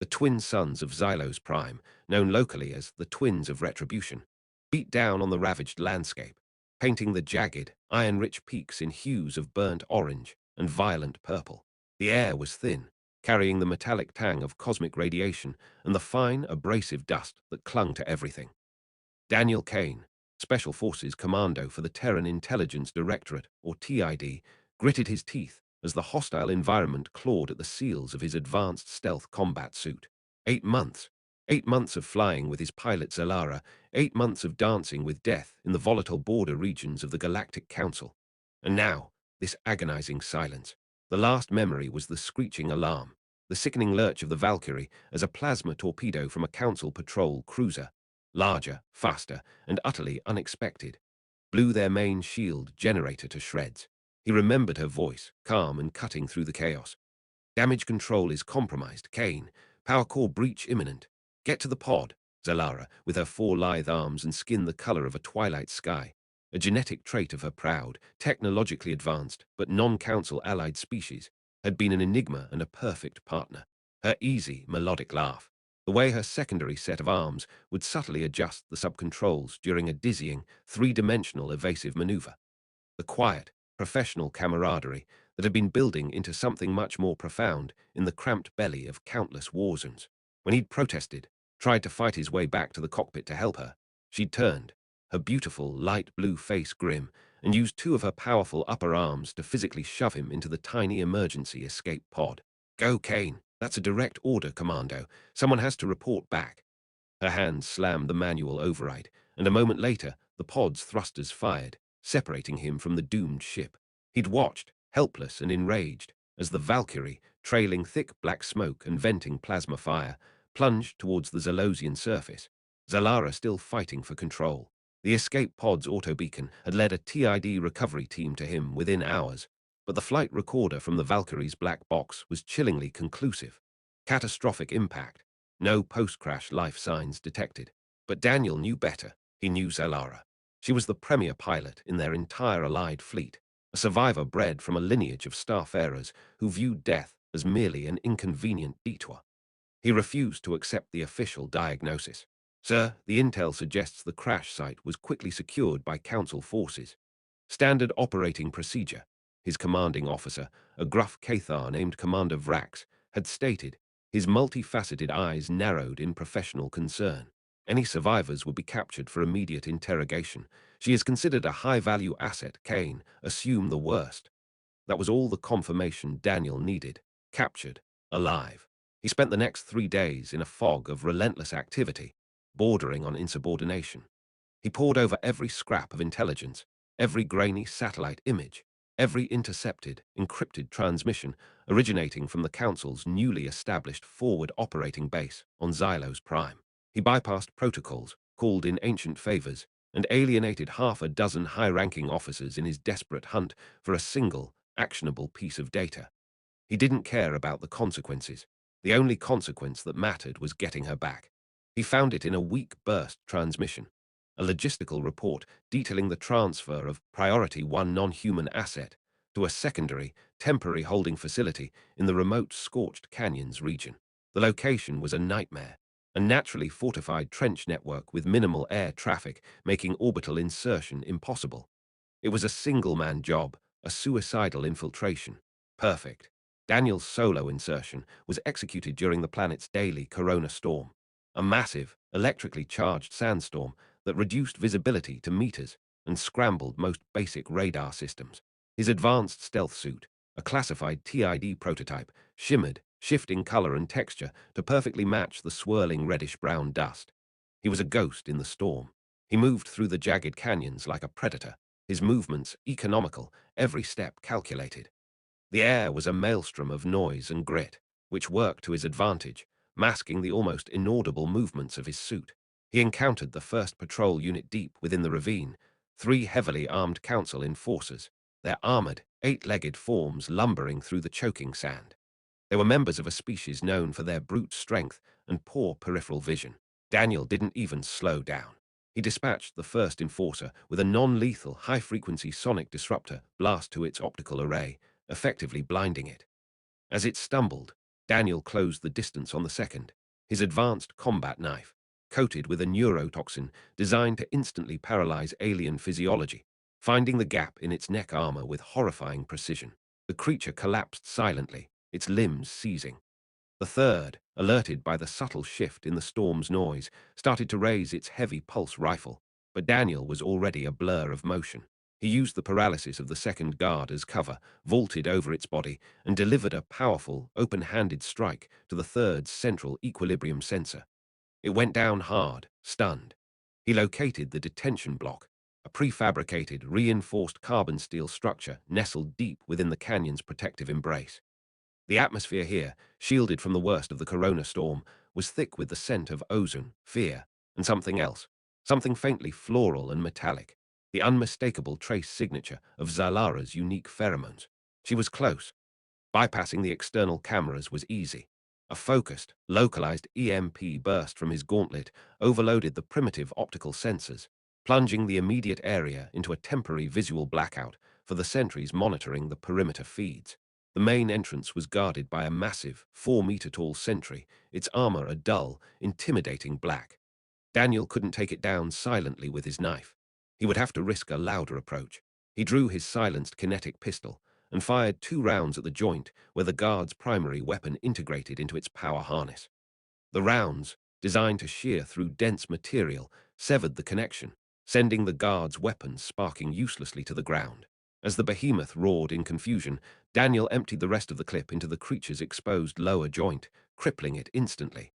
The twin sons of Xylos Prime, known locally as the Twins of Retribution, beat down on the ravaged landscape, painting the jagged, iron-rich peaks in hues of burnt orange and violent purple. The air was thin, carrying the metallic tang of cosmic radiation and the fine, abrasive dust that clung to everything. Daniel Kane, Special Forces Commando for the Terran Intelligence Directorate, or TID, gritted his teeth as the hostile environment clawed at the seals of his advanced stealth combat suit. 8 months. 8 months of flying with his pilot Zalara, 8 months of dancing with death in the volatile border regions of the Galactic Council. And now, this agonizing silence. The last memory was the screeching alarm, the sickening lurch of the Valkyrie as a plasma torpedo from a Council patrol cruiser, larger, faster, and utterly unexpected, blew their main shield generator to shreds. He remembered her voice, calm and cutting through the chaos. Damage control is compromised, Kane. Power core breach imminent. Get to the pod, Zalara, with her 4 lithe arms and skin the color of a twilight sky. A genetic trait of her proud, technologically advanced, but non-council allied species, had been an enigma and a perfect partner. Her easy, melodic laugh, the way her secondary set of arms would subtly adjust the sub-controls during a dizzying, three-dimensional evasive maneuver. The quiet, professional camaraderie that had been building into something much more profound in the cramped belly of countless war zones. When he'd protested, tried to fight his way back to the cockpit to help her, she'd turned, her beautiful light blue face grim, and used 2 of her powerful upper arms to physically shove him into the tiny emergency escape pod. Go, Kane. That's a direct order, Commando. Someone has to report back. Her hands slammed the manual override, and a moment later, the pod's thrusters fired, separating him from the doomed ship. He'd watched, helpless and enraged, as the Valkyrie, trailing thick black smoke and venting plasma fire, plunged towards the Zalosian surface, Zalara still fighting for control. The escape pod's autobeacon had led a TID recovery team to him within hours, but the flight recorder from the Valkyrie's black box was chillingly conclusive. Catastrophic impact. No post-crash life signs detected. But Daniel knew better. He knew Zalara. She was the premier pilot in their entire allied fleet, a survivor bred from a lineage of starfarers who viewed death as merely an inconvenient detour. He refused to accept the official diagnosis. Sir, the intel suggests the crash site was quickly secured by Council forces. Standard operating procedure, his commanding officer, a gruff Cathar named Commander Vrax, had stated, his multifaceted eyes narrowed in professional concern. Any survivors would be captured for immediate interrogation. She is considered a high-value asset, Kane. Assume the worst. That was all the confirmation Daniel needed. Captured. Alive. He spent the next 3 days in a fog of relentless activity, bordering on insubordination. He pored over every scrap of intelligence, every grainy satellite image, every intercepted, encrypted transmission originating from the Council's newly established forward operating base on Xylos Prime. He bypassed protocols, called in ancient favors, and alienated half a dozen high-ranking officers in his desperate hunt for a single, actionable piece of data. He didn't care about the consequences. The only consequence that mattered was getting her back. He found it in a weak burst transmission, a logistical report detailing the transfer of Priority 1 non-human asset to a secondary, temporary holding facility in the remote Scorched Canyons region. The location was a nightmare, a naturally fortified trench network with minimal air traffic making orbital insertion impossible. It was a single-man job, a suicidal infiltration. Perfect. Daniel's solo insertion was executed during the planet's daily corona storm, a massive, electrically charged sandstorm that reduced visibility to meters and scrambled most basic radar systems. His advanced stealth suit, a classified TID prototype, shimmered, shifting color and texture to perfectly match the swirling reddish-brown dust. He was a ghost in the storm. He moved through the jagged canyons like a predator, his movements economical, every step calculated. The air was a maelstrom of noise and grit, which worked to his advantage, masking the almost inaudible movements of his suit. He encountered the first patrol unit deep within the ravine, 3 heavily armed Council enforcers, their armored, 8-legged forms lumbering through the choking sand. They were members of a species known for their brute strength and poor peripheral vision. Daniel didn't even slow down. He dispatched the first enforcer with a non-lethal high-frequency sonic disruptor blast to its optical array, effectively blinding it. As it stumbled, Daniel closed the distance on the second, his advanced combat knife, coated with a neurotoxin designed to instantly paralyze alien physiology, finding the gap in its neck armor with horrifying precision. The creature collapsed silently, its limbs seizing. The third, alerted by the subtle shift in the storm's noise, started to raise its heavy pulse rifle, but Daniel was already a blur of motion. He used the paralysis of the second guard as cover, vaulted over its body, and delivered a powerful, open-handed strike to the third's central equilibrium sensor. It went down hard, stunned. He located the detention block, a prefabricated, reinforced carbon steel structure nestled deep within the canyon's protective embrace. The atmosphere here, shielded from the worst of the corona storm, was thick with the scent of ozone, fear, and something else, something faintly floral and metallic, the unmistakable trace signature of Zalara's unique pheromones. She was close. Bypassing the external cameras was easy. A focused, localized EMP burst from his gauntlet overloaded the primitive optical sensors, plunging the immediate area into a temporary visual blackout for the sentries monitoring the perimeter feeds. The main entrance was guarded by a massive, 4-meter-tall sentry, its armor a dull, intimidating black. Daniel couldn't take it down silently with his knife. He would have to risk a louder approach. He drew his silenced kinetic pistol and fired 2 rounds at the joint where the guard's primary weapon integrated into its power harness. The rounds, designed to shear through dense material, severed the connection, sending the guard's weapons sparking uselessly to the ground. As the behemoth roared in confusion, Daniel emptied the rest of the clip into the creature's exposed lower joint, crippling it instantly.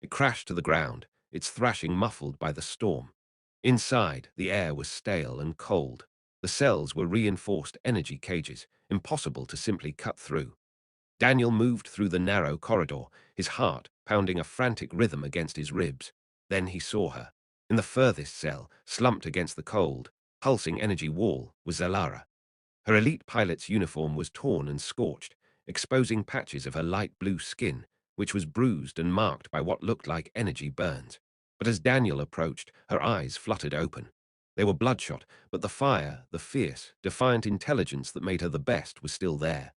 It crashed to the ground, its thrashing muffled by the storm. Inside, the air was stale and cold. The cells were reinforced energy cages, impossible to simply cut through. Daniel moved through the narrow corridor, his heart pounding a frantic rhythm against his ribs. Then he saw her. In the furthest cell, slumped against the cold, pulsing energy wall, was Zalara. Her elite pilot's uniform was torn and scorched, exposing patches of her light blue skin, which was bruised and marked by what looked like energy burns. But as Daniel approached, her eyes fluttered open. They were bloodshot, but the fire, the fierce, defiant intelligence that made her the best was still there.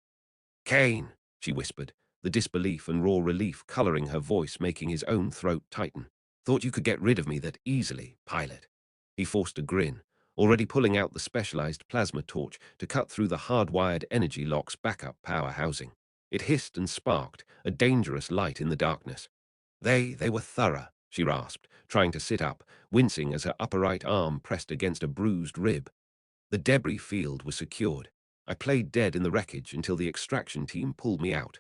"Kane," she whispered, the disbelief and raw relief coloring her voice making his own throat tighten. "Thought you could get rid of me that easily, pilot." He forced a grin, already pulling out the specialized plasma torch to cut through the hardwired energy lock's backup power housing. It hissed and sparked, a dangerous light in the darkness. They were thorough," she rasped, trying to sit up, wincing as her upper right arm pressed against a bruised rib. "The debris field was secured. I played dead in the wreckage until the extraction team pulled me out."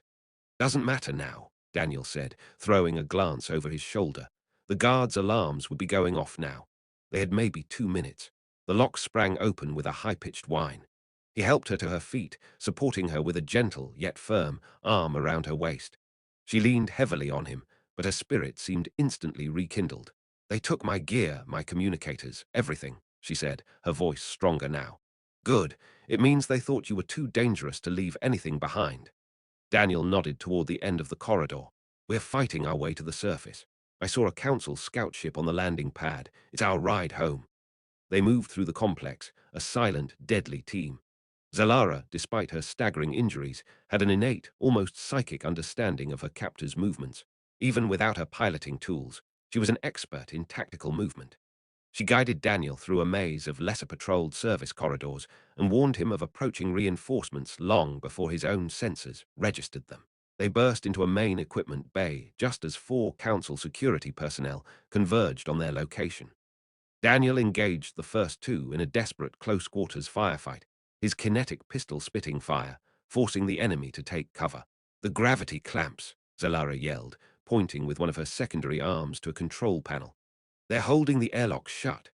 "Doesn't matter now," Daniel said, throwing a glance over his shoulder. The guards' alarms would be going off now. They had maybe 2 minutes. The lock sprang open with a high-pitched whine. He helped her to her feet, supporting her with a gentle, yet firm, arm around her waist. She leaned heavily on him, but her spirit seemed instantly rekindled. "They took my gear, my communicators, everything," she said, her voice stronger now. "Good. It means they thought you were too dangerous to leave anything behind." Daniel nodded toward the end of the corridor. "We're fighting our way to the surface. I saw a council scout ship on the landing pad. It's our ride home." They moved through the complex, a silent, deadly team. Zalara, despite her staggering injuries, had an innate, almost psychic understanding of her captor's movements. Even without her piloting tools, she was an expert in tactical movement. She guided Daniel through a maze of lesser-patrolled service corridors and warned him of approaching reinforcements long before his own sensors registered them. They burst into a main equipment bay just as 4 council security personnel converged on their location. Daniel engaged the first 2 in a desperate close-quarters firefight, his kinetic pistol spitting fire, forcing the enemy to take cover. "The gravity clamps," Zalara yelled, pointing with one of her secondary arms to a control panel. "They're holding the airlock shut."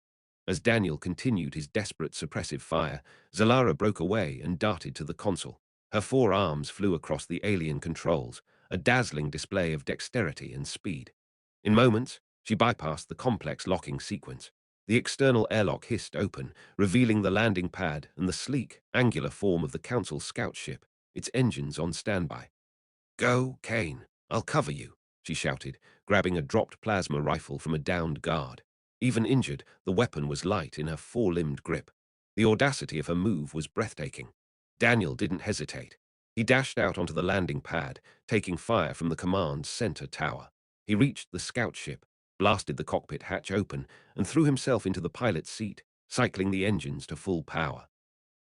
As Daniel continued his desperate suppressive fire, Zalara broke away and darted to the console. Her 4 arms flew across the alien controls, a dazzling display of dexterity and speed. In moments, she bypassed the complex locking sequence. The external airlock hissed open, revealing the landing pad and the sleek, angular form of the Council scout ship, its engines on standby. "Go, Kane. I'll cover you," she shouted, grabbing a dropped plasma rifle from a downed guard. Even injured, the weapon was light in her 4-limbed grip. The audacity of her move was breathtaking. Daniel didn't hesitate. He dashed out onto the landing pad, taking fire from the command center tower. He reached the scout ship, blasted the cockpit hatch open, and threw himself into the pilot's seat, cycling the engines to full power.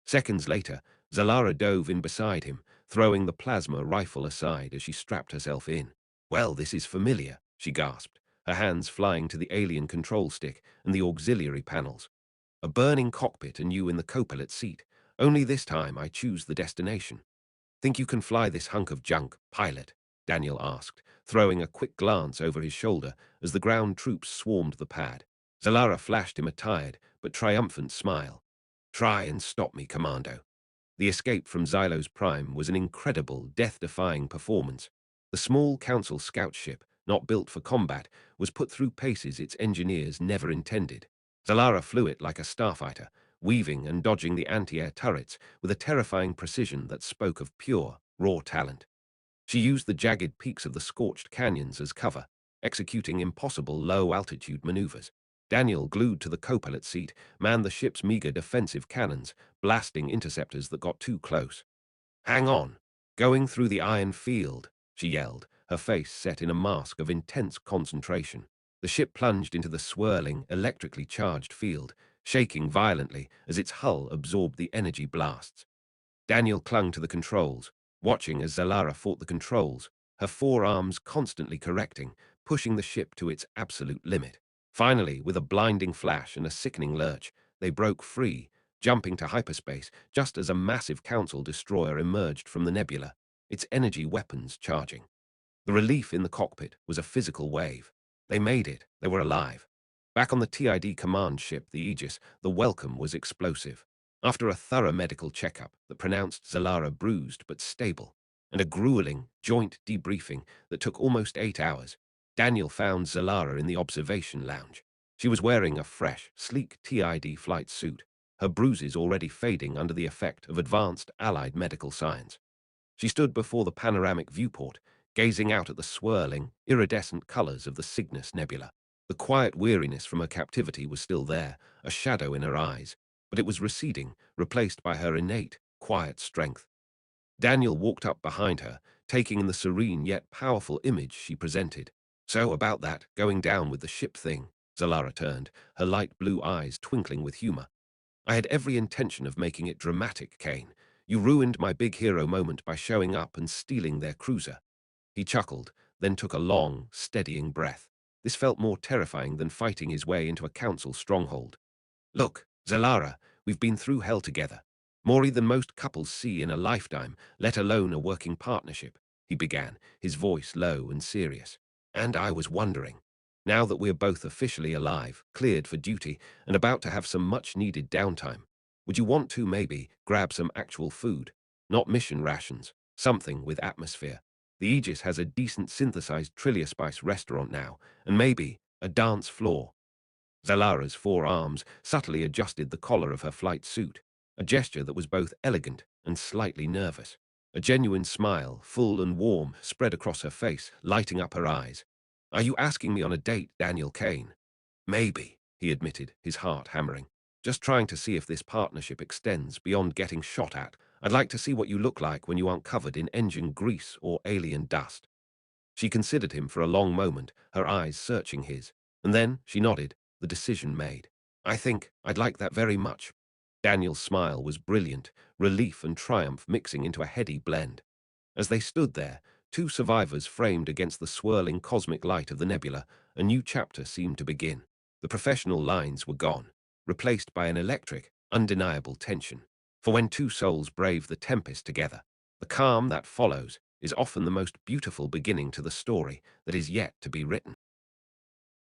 Seconds later, Zalara dove in beside him, throwing the plasma rifle aside as she strapped herself in. "Well, this is familiar," she gasped, her hands flying to the alien control stick and the auxiliary panels. "A burning cockpit and you in the co-pilot seat. Only this time I choose the destination." "Think you can fly this hunk of junk, pilot?" Daniel asked, throwing a quick glance over his shoulder as the ground troops swarmed the pad. Zalara flashed him a tired but triumphant smile. "Try and stop me, Commando." The escape from Xylos Prime was an incredible, death-defying performance. The small Council scout ship, not built for combat, was put through paces its engineers never intended. Zalara flew it like a starfighter, weaving and dodging the anti-air turrets with a terrifying precision that spoke of pure, raw talent. She used the jagged peaks of the scorched canyons as cover, executing impossible low-altitude maneuvers. Daniel, glued to the co-pilot seat, manned the ship's meager defensive cannons, blasting interceptors that got too close. "Hang on! Going through the iron field," she yelled, her face set in a mask of intense concentration. The ship plunged into the swirling, electrically charged field, shaking violently as its hull absorbed the energy blasts. Daniel clung to the controls, watching as Zalara fought the controls, her forearms constantly correcting, pushing the ship to its absolute limit. Finally, with a blinding flash and a sickening lurch, they broke free, jumping to hyperspace just as a massive Council destroyer emerged from the nebula, its energy weapons charging. The relief in the cockpit was a physical wave. They made it. They were alive. Back on the TID command ship, the Aegis, the welcome was explosive. After a thorough medical checkup that pronounced Zalara bruised but stable, and a grueling joint debriefing that took almost 8 hours, Daniel found Zalara in the observation lounge. She was wearing a fresh, sleek TID flight suit, her bruises already fading under the effect of advanced allied medical science. She stood before the panoramic viewport, gazing out at the swirling, iridescent colors of the Cygnus Nebula. The quiet weariness from her captivity was still there, a shadow in her eyes, but it was receding, replaced by her innate, quiet strength. Daniel walked up behind her, taking in the serene yet powerful image she presented. "So about that, going down with the ship thing," Zalara turned, her light blue eyes twinkling with humor. "I had every intention of making it dramatic, Kane. You ruined my big hero moment by showing up and stealing their cruiser." He chuckled, then took a long, steadying breath. This felt more terrifying than fighting his way into a council stronghold. "Look, Zalara, we've been through hell together. More than most couples see in a lifetime, let alone a working partnership," he began, his voice low and serious. "And I was wondering, now that we're both officially alive, cleared for duty, and about to have some much-needed downtime, would you want to, maybe, grab some actual food? Not mission rations, something with atmosphere. The Aegis has a decent synthesized Trillia-spice restaurant now, and maybe a dance floor." Zalara's forearms subtly adjusted the collar of her flight suit, a gesture that was both elegant and slightly nervous. A genuine smile, full and warm, spread across her face, lighting up her eyes. "Are you asking me on a date, Daniel Kane?" "Maybe," he admitted, his heart hammering. "Just trying to see if this partnership extends beyond getting shot at. I'd like to see what you look like when you aren't covered in engine grease or alien dust." She considered him for a long moment, her eyes searching his, and then she nodded, the decision made. "I think I'd like that very much." Daniel's smile was brilliant, relief and triumph mixing into a heady blend. As they stood there, two survivors framed against the swirling cosmic light of the nebula, a new chapter seemed to begin. The professional lines were gone, replaced by an electric, undeniable tension. For when two souls brave the tempest together, the calm that follows is often the most beautiful beginning to the story that is yet to be written.